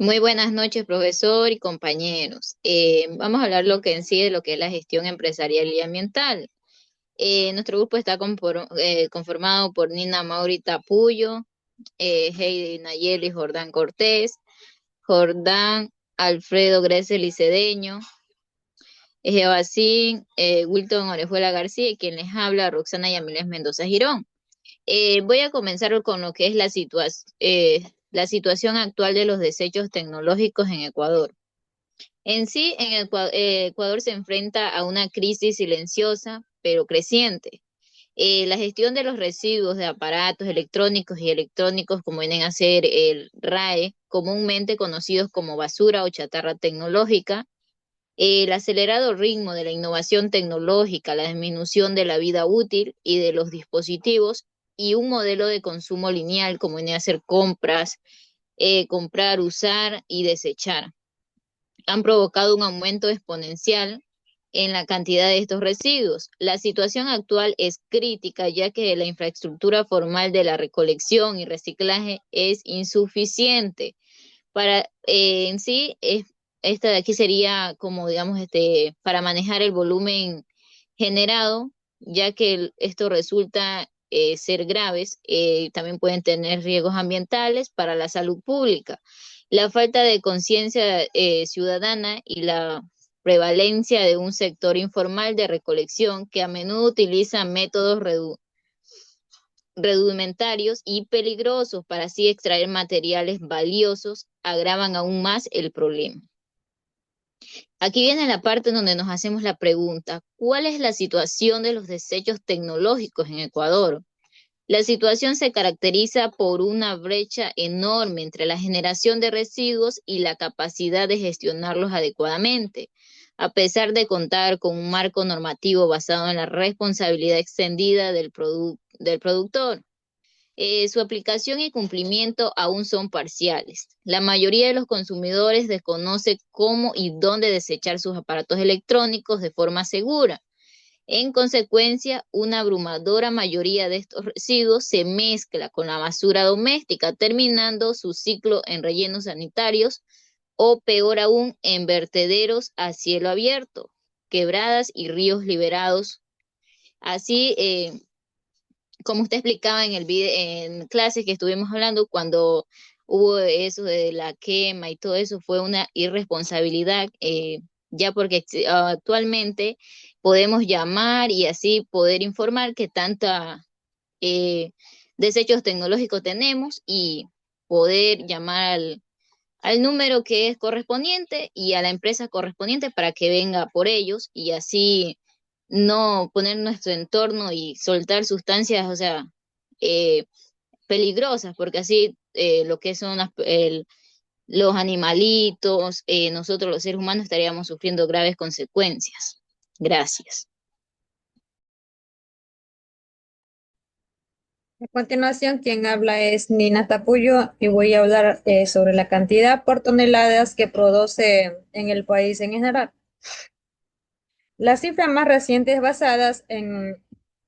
Muy buenas noches, profesor y compañeros. Vamos a hablar lo que en sí de lo que es la gestión empresarial y ambiental. Nuestro grupo está conformado por Nina Maurita Puyo, Heidi Nayeli Jordán Cortés, Jordán Alfredo Gressel Cedeño, Ejebacín, Wilton Orejuela García y quien les habla, Roxana Yamiles Mendoza Girón. Voy a comenzar con lo que es la situación actual de los desechos tecnológicos en Ecuador. En sí, Ecuador se enfrenta a una crisis silenciosa, pero creciente. La gestión de los residuos de aparatos electrónicos y electrónicos, como vienen a ser el RAE, comúnmente conocidos como basura o chatarra tecnológica, el acelerado ritmo de la innovación tecnológica, la disminución de la vida útil y de los dispositivos, y un modelo de consumo lineal, como viene a ser compras, comprar, usar y desechar han provocado un aumento exponencial en la cantidad de estos residuos. La situación actual es crítica ya que la infraestructura formal de la recolección y reciclaje es insuficiente. Para en sí, esta de aquí sería como, digamos, para manejar el volumen generado, ya que esto resulta ser graves, también pueden tener riesgos ambientales para la salud pública. La falta de conciencia ciudadana y la prevalencia de un sector informal de recolección que a menudo utiliza métodos rudimentarios y peligrosos para así extraer materiales valiosos agravan aún más el problema. Aquí viene la parte donde nos hacemos la pregunta, ¿cuál es la situación de los desechos tecnológicos en Ecuador? La situación se caracteriza por una brecha enorme entre la generación de residuos y la capacidad de gestionarlos adecuadamente, a pesar de contar con un marco normativo basado en la responsabilidad extendida del productor. Su aplicación y cumplimiento aún son parciales. La mayoría de los consumidores desconoce cómo y dónde desechar sus aparatos electrónicos de forma segura. En consecuencia, una abrumadora mayoría de estos residuos se mezcla con la basura doméstica, terminando su ciclo en rellenos sanitarios o peor aún, en vertederos a cielo abierto, quebradas y ríos liberados. Así, como usted explicaba en en clases que estuvimos hablando, cuando hubo eso de la quema y todo eso, fue una irresponsabilidad, ya porque actualmente podemos llamar y así poder informar que tanta eh, desechos tecnológicos tenemos y poder llamar al número que es correspondiente y a la empresa correspondiente para que venga por ellos y así no poner nuestro entorno y soltar sustancias, o sea, eh, peligrosas, porque así lo que son los animalitos, nosotros los seres humanos estaríamos sufriendo graves consecuencias. Gracias. A continuación, quien habla es Nina Tapuyo y voy a hablar sobre la cantidad por toneladas que produce en el país en general. Las cifras más recientes basadas en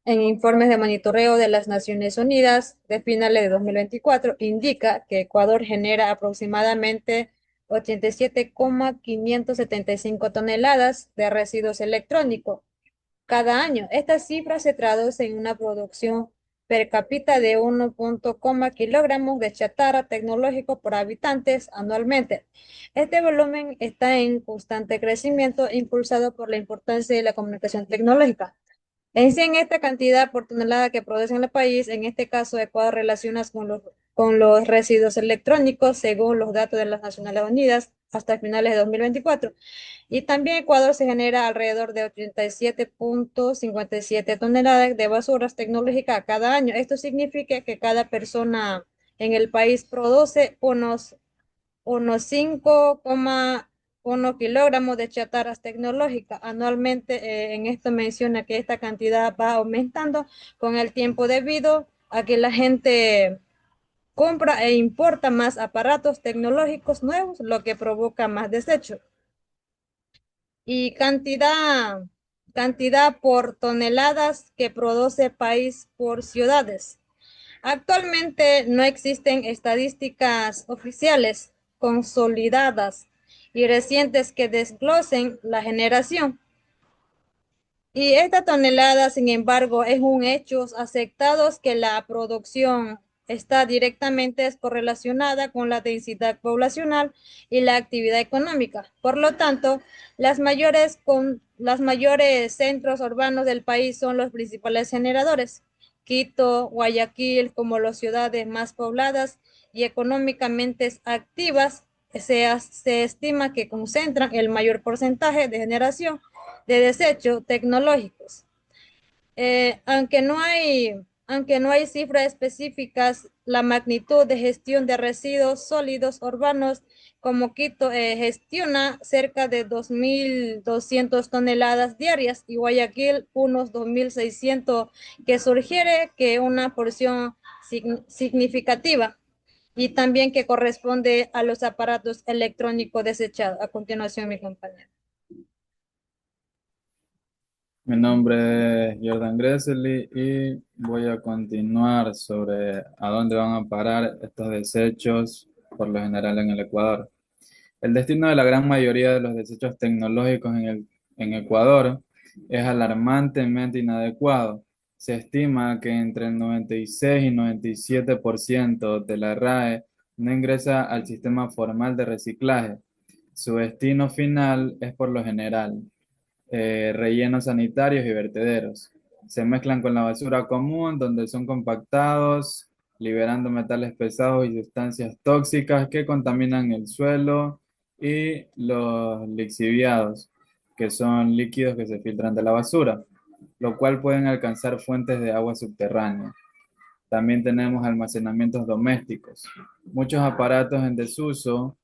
informes de monitoreo de las Naciones Unidas de finales de 2024 indica que Ecuador genera aproximadamente 87,575 toneladas de residuos electrónicos cada año. Esta cifra se traduce en una producción per cápita de 1 kilogramos de chatarra tecnológico por habitantes anualmente. Este volumen está en constante crecimiento, impulsado por la importancia de la comunicación tecnológica. En sí, en esta cantidad por tonelada que produce en el país, en este caso Ecuador relaciona con los residuos electrónicos, según los datos de las Naciones Unidas, hasta finales de 2024. Y también Ecuador se genera alrededor de 87,57 toneladas de basuras tecnológicas cada año. Esto significa que cada persona en el país produce unos 5,1 kilogramos de chatarras tecnológicas anualmente. En esto menciona que esta cantidad va aumentando con el tiempo debido a que la gente compra e importa más aparatos tecnológicos nuevos, lo que provoca más desecho. Y cantidad por toneladas que produce país por ciudades. Actualmente no existen estadísticas oficiales consolidadas y recientes que desglosen la generación. Y esta tonelada, sin embargo, es un hecho aceptado que la producción está directamente correlacionada con la densidad poblacional y la actividad económica. Por lo tanto, las mayores centros urbanos del país son los principales generadores. Quito, Guayaquil, como las ciudades más pobladas y económicamente activas, se estima que concentran el mayor porcentaje de generación de desechos tecnológicos. Aunque no hay cifras específicas, la magnitud de gestión de residuos sólidos urbanos como Quito gestiona cerca de 2.200 toneladas diarias y Guayaquil unos 2.600, que sugiere que una porción significativa y también que corresponde a los aparatos electrónicos desechados. A continuación, mi compañero. Mi nombre es Jordan Gressely y voy a continuar sobre a dónde van a parar estos desechos por lo general en el Ecuador. El destino de la gran mayoría de los desechos tecnológicos en Ecuador es alarmantemente inadecuado. Se estima que entre el 96 y 97% de la RAE no ingresa al sistema formal de reciclaje. Su destino final es por lo general rellenos sanitarios y vertederos. Se mezclan con la basura común, donde son compactados, liberando metales pesados y sustancias tóxicas que contaminan el suelo, y los lixiviados, que son líquidos que se filtran de la basura, lo cual pueden alcanzar fuentes de agua subterránea. También tenemos almacenamientos domésticos. Muchos aparatos en desuso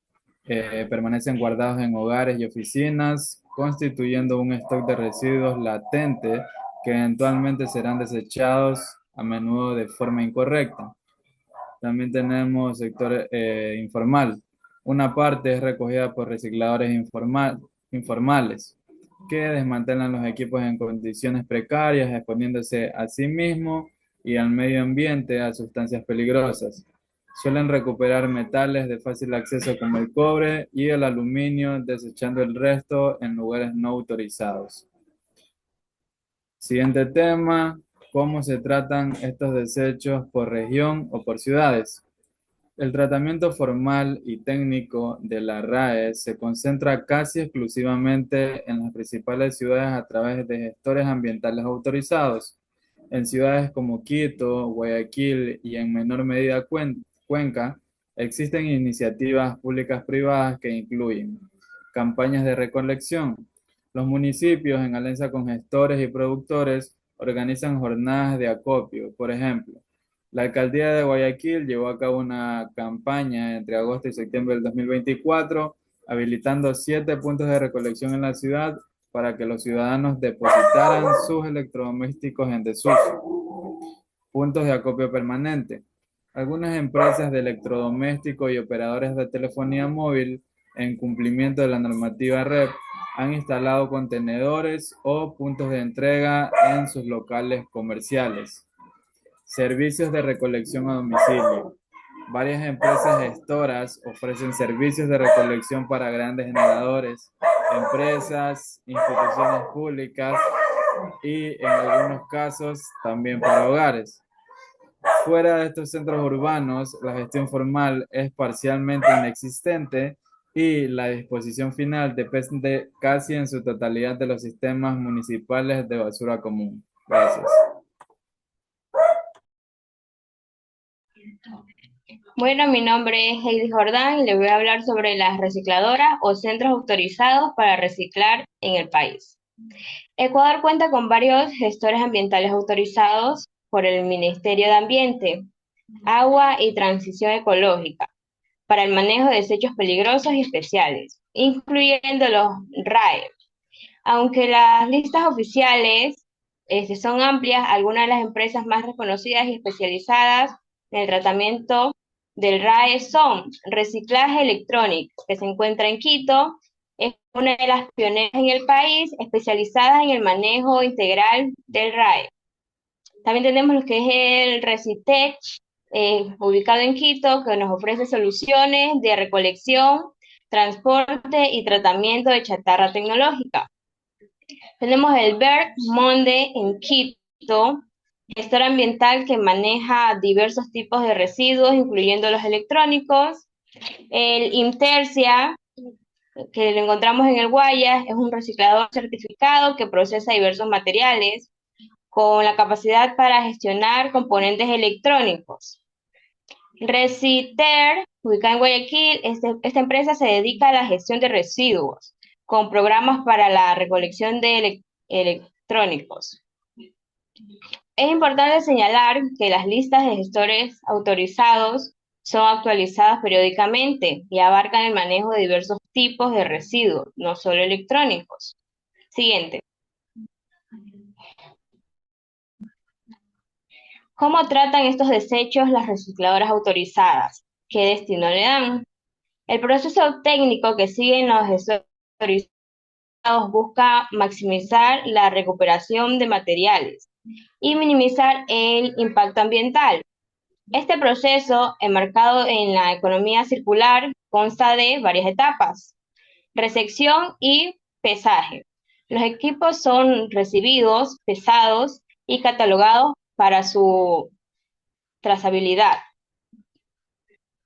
permanecen guardados en hogares y oficinas, constituyendo un stock de residuos latente que eventualmente serán desechados, a menudo de forma incorrecta. También tenemos sector informal. Una parte es recogida por recicladores informales, que desmantelan los equipos en condiciones precarias, exponiéndose a sí mismo y al medio ambiente a sustancias peligrosas. Suelen recuperar metales de fácil acceso como el cobre y el aluminio, desechando el resto en lugares no autorizados. Siguiente tema: ¿cómo se tratan estos desechos por región o por ciudades? El tratamiento formal y técnico de la RAE se concentra casi exclusivamente en las principales ciudades a través de gestores ambientales autorizados. En ciudades como Quito, Guayaquil y en menor medida Cuenca, existen iniciativas públicas privadas que incluyen campañas de recolección. Los municipios, en alianza con gestores y productores, organizan jornadas de acopio. Por ejemplo, la alcaldía de Guayaquil llevó a cabo una campaña entre agosto y septiembre del 2024, habilitando 7 puntos de recolección en la ciudad para que los ciudadanos depositaran sus electrodomésticos en desuso. Puntos de acopio permanente. Algunas empresas de electrodomésticos y operadores de telefonía móvil, en cumplimiento de la normativa REP, han instalado contenedores o puntos de entrega en sus locales comerciales. Servicios de recolección a domicilio. Varias empresas gestoras ofrecen servicios de recolección para grandes generadores, empresas, instituciones públicas y en algunos casos también para hogares. Fuera de estos centros urbanos, la gestión formal es parcialmente inexistente y la disposición final depende casi en su totalidad de los sistemas municipales de basura común. Gracias. Bueno, mi nombre es Heidi Jordán y le voy a hablar sobre las recicladoras o centros autorizados para reciclar en el país. Ecuador cuenta con varios gestores ambientales autorizados por el Ministerio de Ambiente, Agua y Transición Ecológica para el manejo de desechos peligrosos y especiales, incluyendo los RAE. Aunque las listas oficiales son amplias, algunas de las empresas más reconocidas y especializadas en el tratamiento del RAE son Reciclaje Electrónico, que se encuentra en Quito, es una de las pioneras en el país, especializada en el manejo integral del RAE. También tenemos lo que es el Recitech, ubicado en Quito, que nos ofrece soluciones de recolección, transporte y tratamiento de chatarra tecnológica. Tenemos el BERT Monde en Quito, gestor ambiental que maneja diversos tipos de residuos, incluyendo los electrónicos. El Imtercia, que lo encontramos en el Guayas, es un reciclador certificado que procesa diversos materiales con la capacidad para gestionar componentes electrónicos. Reciter, ubicada en Guayaquil, esta empresa se dedica a la gestión de residuos con programas para la recolección de electrónicos. Es importante señalar que las listas de gestores autorizados son actualizadas periódicamente y abarcan el manejo de diversos tipos de residuos, no solo electrónicos. Siguiente. ¿Cómo tratan estos desechos las recicladoras autorizadas? ¿Qué destino le dan? El proceso técnico que siguen los gestores autorizados busca maximizar la recuperación de materiales y minimizar el impacto ambiental. Este proceso, enmarcado en la economía circular, consta de varias etapas: recepción y pesaje. Los equipos son recibidos, pesados y catalogados para su trazabilidad.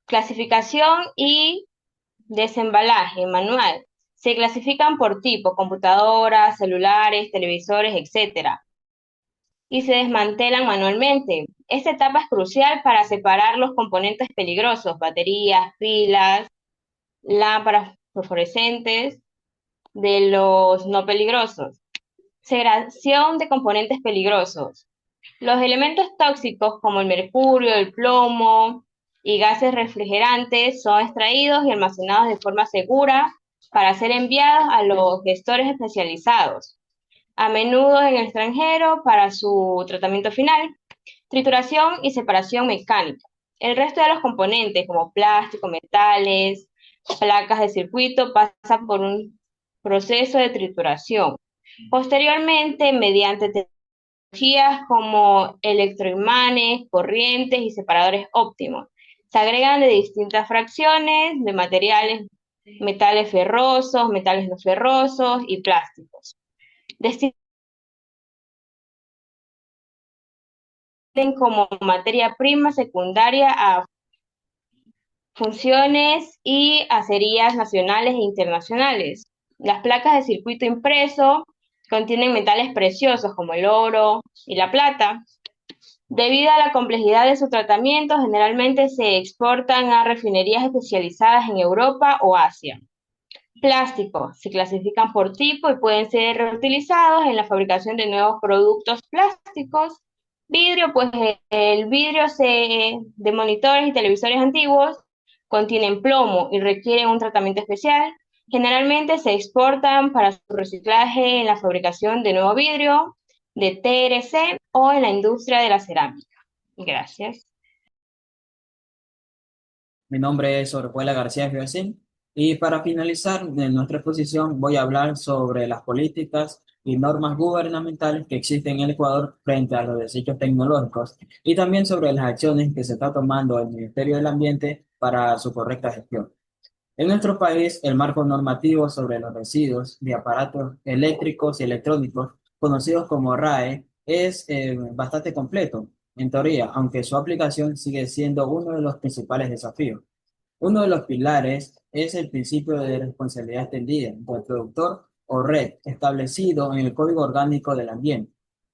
Clasificación y desembalaje manual. Se clasifican por tipo: computadoras, celulares, televisores, etc. Y se desmantelan manualmente. Esta etapa es crucial para separar los componentes peligrosos: baterías, pilas, lámparas fluorescentes, de los no peligrosos. Segregación de componentes peligrosos. Los elementos tóxicos como el mercurio, el plomo y gases refrigerantes son extraídos y almacenados de forma segura para ser enviados a los gestores especializados, a menudo en el extranjero, para su tratamiento final. Trituración y separación mecánica. El resto de los componentes, como plástico, metales, placas de circuito, pasan por un proceso de trituración. Posteriormente, mediante tecnologías como electroimanes, corrientes y separadores óptimos, se agregan de distintas fracciones de materiales, metales ferrosos, metales no ferrosos y plásticos. Como materia prima secundaria a funciones y acerías nacionales e internacionales. Las placas de circuito impreso contienen metales preciosos como el oro y la plata. Debido a la complejidad de su tratamiento, generalmente se exportan a refinerías especializadas en Europa o Asia. Plásticos se clasifican por tipo y pueden ser reutilizados en la fabricación de nuevos productos plásticos. Vidrio, pues el vidrio de monitores y televisores antiguos contienen plomo y requieren un tratamiento especial. Generalmente se exportan para su reciclaje en la fabricación de nuevo vidrio, de TRC o en la industria de la cerámica. Gracias. Mi nombre es Orjuela García Fiocín y para finalizar nuestra exposición voy a hablar sobre las políticas y normas gubernamentales que existen en el Ecuador frente a los desechos tecnológicos y también sobre las acciones que se está tomando el Ministerio del Ambiente para su correcta gestión. En nuestro país, el marco normativo sobre los residuos de aparatos eléctricos y electrónicos, conocidos como RAE, es bastante completo, en teoría, aunque su aplicación sigue siendo uno de los principales desafíos. Uno de los pilares es el principio de responsabilidad extendida por productor o red, establecido en el Código Orgánico del Ambiente.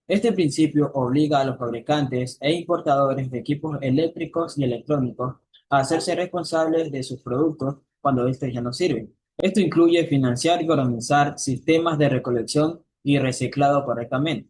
Este principio obliga a los fabricantes e importadores de equipos eléctricos y electrónicos a hacerse responsables de sus productos cuando estos ya no sirven. Esto incluye financiar y organizar sistemas de recolección y reciclado correctamente.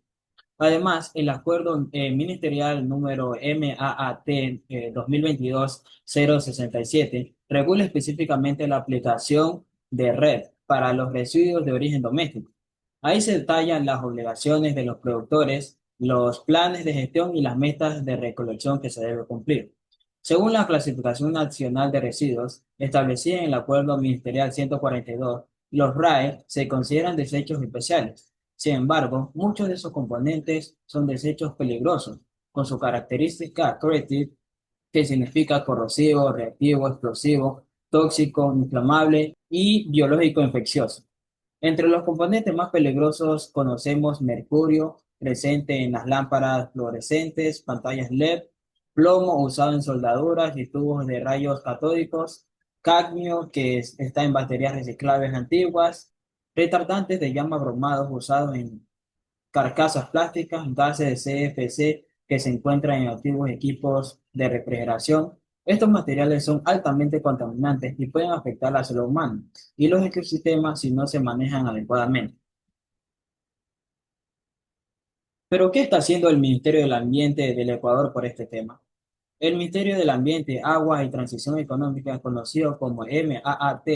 Además, el acuerdo ministerial número MAAT 2022-067 regula específicamente la aplicación de red para los residuos de origen doméstico. Ahí se detallan las obligaciones de los productores, los planes de gestión y las metas de recolección que se debe cumplir. Según la Clasificación Nacional de Residuos, establecida en el Acuerdo Ministerial 142, los RAE se consideran desechos especiales. Sin embargo, muchos de esos componentes son desechos peligrosos, con su característica Creative que significa corrosivo, reactivo, explosivo, tóxico, inflamable y biológico infeccioso. Entre los componentes más peligrosos conocemos mercurio, presente en las lámparas fluorescentes, pantallas LED, plomo usado en soldaduras y tubos de rayos catódicos, cadmio está en baterías reciclables antiguas, retardantes de llama bromados usados en carcasas plásticas, gases de CFC que se encuentran en antiguos equipos de refrigeración. Estos materiales son altamente contaminantes y pueden afectar la salud humana y los ecosistemas si no se manejan adecuadamente. Pero, ¿qué está haciendo el Ministerio del Ambiente del Ecuador por este tema? El Ministerio del Ambiente, Agua y Transición Económica, conocido como MAAT,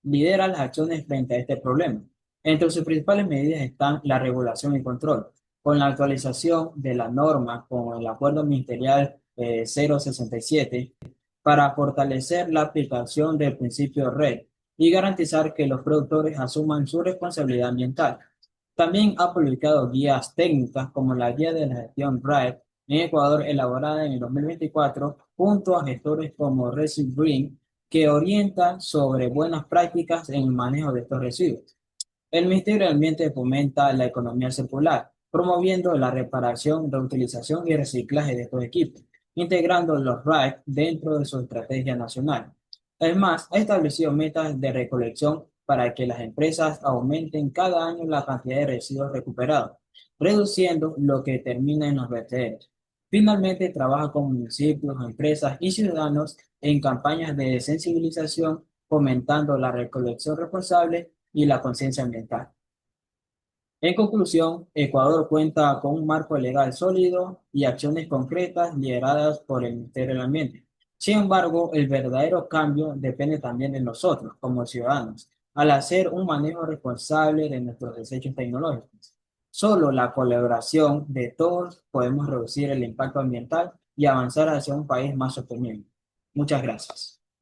lidera las acciones frente a este problema. Entre sus principales medidas están la regulación y control, con la actualización de la norma con el Acuerdo Ministerial 067 para fortalecer la aplicación del principio RED y garantizar que los productores asuman su responsabilidad ambiental. También ha publicado guías técnicas como la Guía de la Gestión RED en Ecuador, elaborada en el 2024, junto a gestores como Resid Green, que orientan sobre buenas prácticas en el manejo de estos residuos. El Ministerio del Ambiente fomenta la economía circular, promoviendo la reparación, reutilización y reciclaje de estos equipos, integrando los RED dentro de su estrategia nacional. Además, ha establecido metas de recolección para que las empresas aumenten cada año la cantidad de residuos recuperados, reduciendo lo que termina en los vertederos. Finalmente, trabaja con municipios, empresas y ciudadanos en campañas de sensibilización, fomentando la recolección responsable y la conciencia ambiental. En conclusión, Ecuador cuenta con un marco legal sólido y acciones concretas lideradas por el Ministerio del Ambiente. Sin embargo, el verdadero cambio depende también de nosotros, como ciudadanos, al hacer un manejo responsable de nuestros desechos tecnológicos. Solo la colaboración de todos podemos reducir el impacto ambiental y avanzar hacia un país más sostenible. Muchas gracias.